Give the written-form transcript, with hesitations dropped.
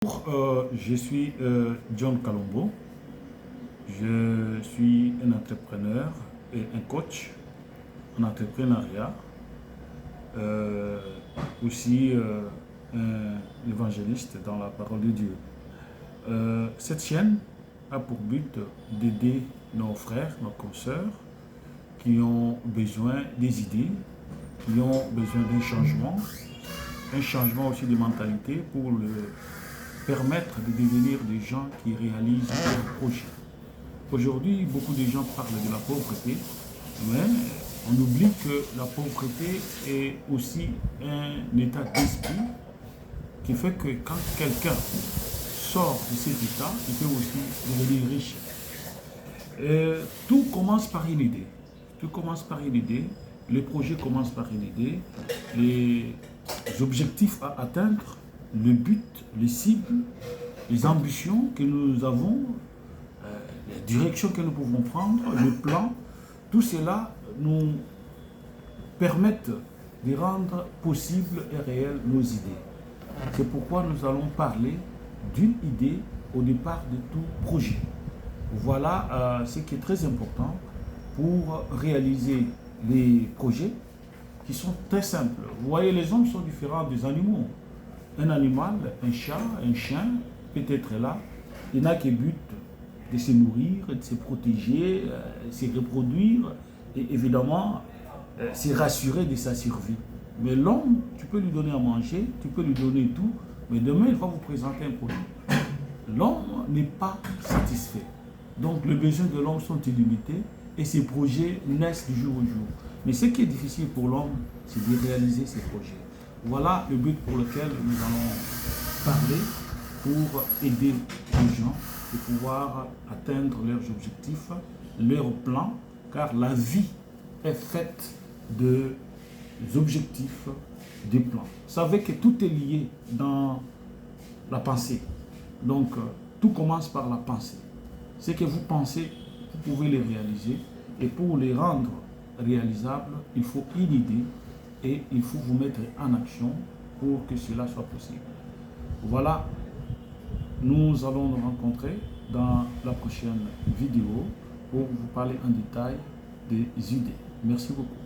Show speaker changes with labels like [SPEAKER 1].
[SPEAKER 1] Je suis John Kalombo. Je suis un entrepreneur et un coach en entrepreneuriat, aussi un évangéliste dans la parole de Dieu. Cette chaîne a pour but d'aider nos frères, nos consoeurs qui ont besoin des idées, qui ont besoin un changement aussi de mentalité pour permettre de devenir des gens qui réalisent leurs projets. Aujourd'hui, beaucoup de gens parlent de la pauvreté, mais on oublie que la pauvreté est aussi un état d'esprit qui fait que quand quelqu'un sort de cet état, il peut aussi devenir riche. Tout commence par une idée. Tout commence par une idée. Les projets commencent par une idée. Les objectifs à atteindre, le but, les cibles, les ambitions que nous avons, la direction que nous pouvons prendre, le plan, tout cela nous permettent de rendre possible et réel nos idées. C'est pourquoi nous allons parler d'une idée au départ de tout projet. Voilà ce qui est très important pour réaliser les projets qui sont très simples. Vous voyez, les hommes sont différents des animaux. Un animal, un chat, un chien, peut-être là, il n'a que but de se nourrir, de se protéger, de se reproduire et évidemment se rassurer de sa survie. Mais l'homme, tu peux lui donner à manger, tu peux lui donner tout, mais demain il va vous présenter un produit. L'homme n'est pas satisfait. Donc les besoins de l'homme sont illimités et ses projets naissent du jour au jour. Mais ce qui est difficile pour l'homme, c'est de réaliser ses projets. Voilà le but pour lequel nous allons parler pour aider les gens de pouvoir atteindre leurs objectifs, leurs plans, car la vie est faite de objectifs, des plans. Vous savez que tout est lié dans la pensée. Donc, tout commence par la pensée. Ce que vous pensez, vous pouvez les réaliser. Et pour les rendre réalisables, il faut une idée et il faut vous mettre en action pour que cela soit possible. Voilà, nous allons nous rencontrer dans la prochaine vidéo pour vous parler en détail des idées. Merci beaucoup.